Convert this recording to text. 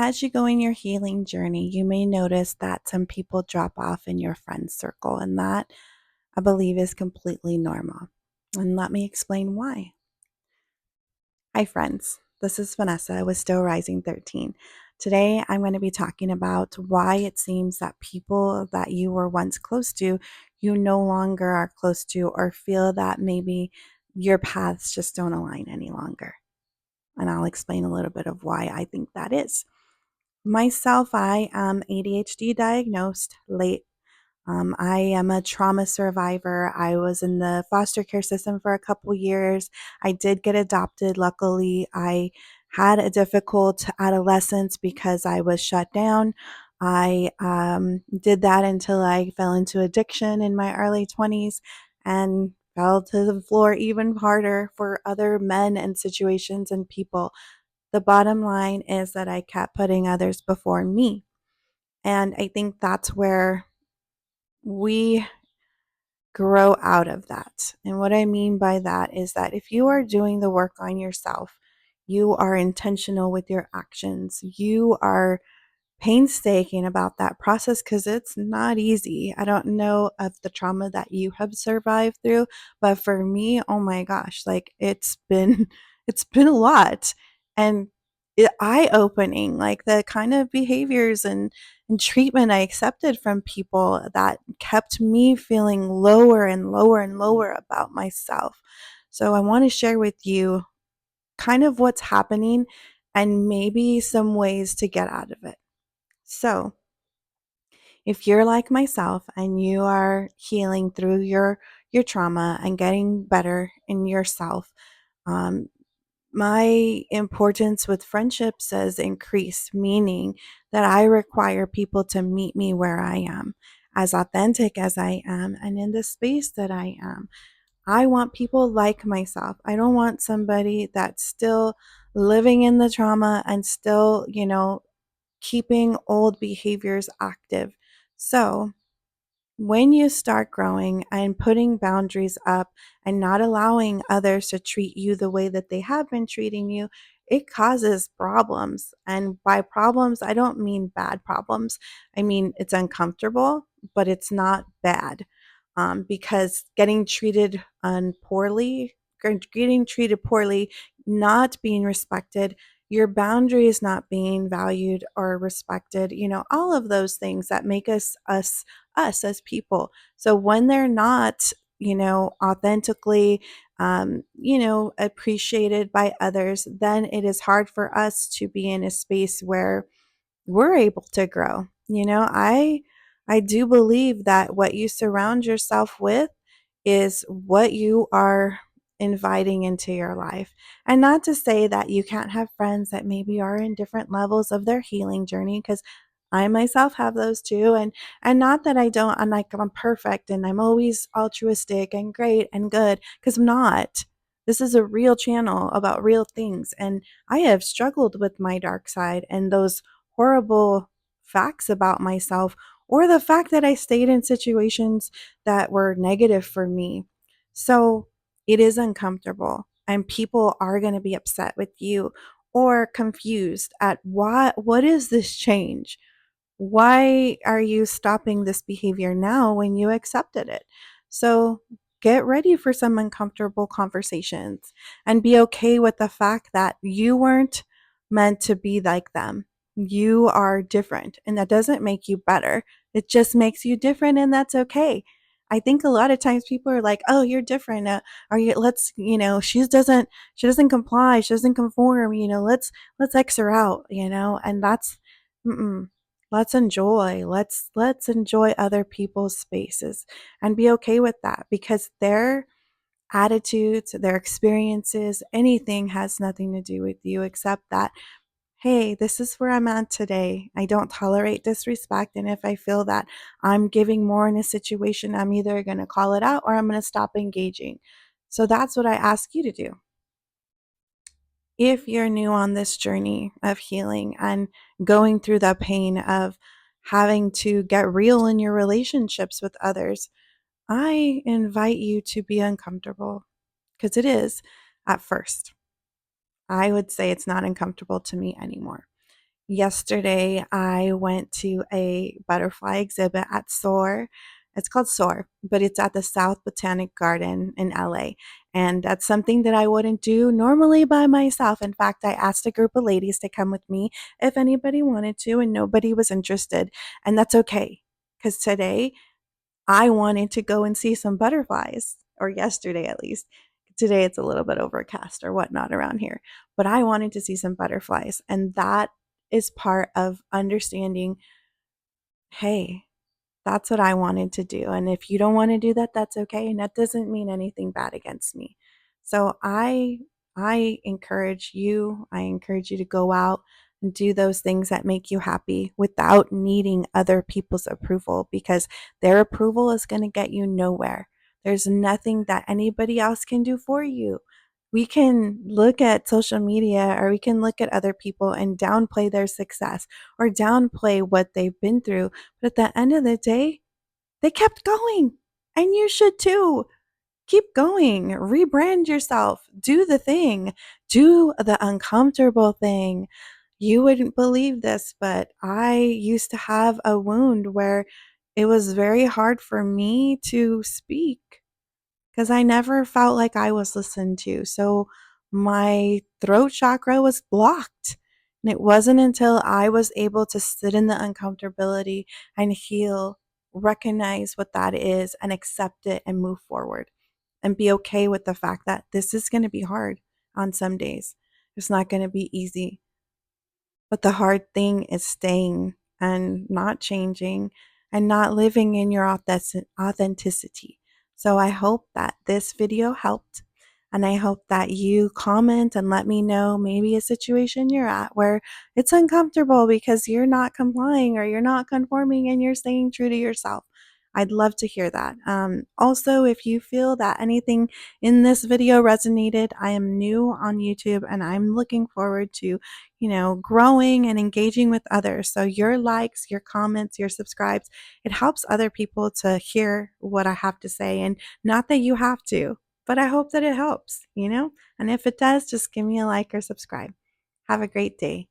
as you go in your healing journey, you may notice that some people drop off in your friend circle, and that I believe is completely normal. And let me explain why. Hi, friends. This is Vanessa with Still Rising 13. Today, I'm going to be talking about why it seems that people that you were once close to, you no longer are close to, or feel that maybe your paths just don't align any longer. And I'll explain a little bit of why I think that is. Myself, I am ADHD diagnosed late. I am a trauma survivor. I was in the foster care system for a couple years. I did get adopted. Luckily, I had a difficult adolescence because I was shut down. I did that until I fell into addiction in my early 20s and fell to the floor even harder for other men and situations and people. The bottom line is that I kept putting others before me. And I think that's where we grow out of that. And what I mean by that is that if you are doing the work on yourself, you are intentional with your actions, you are painstaking about that process because it's not easy. I don't know of the trauma that you have survived through, but for me, oh my gosh, like it's been it's been a lot. And eye-opening, like the kind of behaviors and treatment I accepted from people that kept me feeling lower and lower and lower about myself. So I want to share with you kind of what's happening and maybe some ways to get out of it. So, if you're like myself and you are healing through your trauma and getting better in yourself, um, my importance with friendships has increased, meaning that I require people to meet me where I am, as authentic as I am, and in the space that I am. I want people like myself. I don't want somebody that's still living in the trauma and still, keeping old behaviors active. So, when you start growing and putting boundaries up and not allowing others to treat you the way that they have been treating you, it causes problems. And by problems, I don't mean bad problems. I mean, it's uncomfortable, but it's not bad. Because getting treated poorly, not being respected, your boundaries not being valued or respected, all of those things that make us as people. So when they're not, authentically, appreciated by others, then it is hard for us to be in a space where we're able to grow. I do believe that what you surround yourself with is what you are inviting into your life. And not to say that you can't have friends that maybe are in different levels of their healing journey, because I myself have those too. And not that I'm perfect and I'm always altruistic and great and good, because I'm not. This is a real channel about real things. And I have struggled with my dark side and those horrible facts about myself, or the fact that I stayed in situations that were negative for me. So it is uncomfortable, and people are going to be upset with you or confused at what is this change? Why are you stopping this behavior now when you accepted it? So get ready for some uncomfortable conversations and be okay with the fact that you weren't meant to be like them. You are different, and that doesn't make you better. It just makes you different, and that's okay. I think a lot of times people are like, "Oh, you're different. Are you? Let's, she doesn't comply. She doesn't conform. Let's X her out. And that's, mm-mm. Let's enjoy. Let's enjoy other people's spaces and be okay with that, because their attitudes, their experiences, anything has nothing to do with you except that, hey, this is where I'm at today. I don't tolerate disrespect. And if I feel that I'm giving more in a situation, I'm either going to call it out or I'm going to stop engaging. So that's what I ask you to do. If you're new on this journey of healing and going through the pain of having to get real in your relationships with others, I invite you to be uncomfortable, because it is at first. I would say it's not uncomfortable to me anymore. Yesterday, I went to a butterfly exhibit at SOAR. It's called SOAR, but it's at the South Botanic Garden in LA. And that's something that I wouldn't do normally by myself. In fact, I asked a group of ladies to come with me if anybody wanted to, and nobody was interested. And that's okay, because today I wanted to go and see some butterflies, or yesterday at least. Today it's a little bit overcast or whatnot around here, but I wanted to see some butterflies. And that is part of understanding, hey, that's what I wanted to do. And if you don't want to do that, that's okay. And that doesn't mean anything bad against me. So I encourage you to go out and do those things that make you happy without needing other people's approval, because their approval is going to get you nowhere. There's nothing that anybody else can do for you. We can look at social media, or we can look at other people and downplay their success or downplay what they've been through. But at the end of the day, they kept going. And you should too. Keep going. Rebrand yourself. Do the thing. Do the uncomfortable thing. You wouldn't believe this, but I used to have a wound where it was very hard for me to speak because I never felt like I was listened to. So my throat chakra was blocked. And it wasn't until I was able to sit in the uncomfortability and heal, recognize what that is, and accept it and move forward and be okay with the fact that this is going to be hard on some days. It's not going to be easy. But the hard thing is staying and not changing and not living in your authenticity. So I hope that this video helped. And I hope that you comment and let me know maybe a situation you're at where it's uncomfortable because you're not complying or you're not conforming and you're staying true to yourself. I'd love to hear that. Also, if you feel that anything in this video resonated, I am new on YouTube and I'm looking forward to growing and engaging with others. So your likes, your comments, your subscribes, it helps other people to hear what I have to say. And not that you have to, but I hope that it helps. And if it does, just give me a like or subscribe. Have a great day.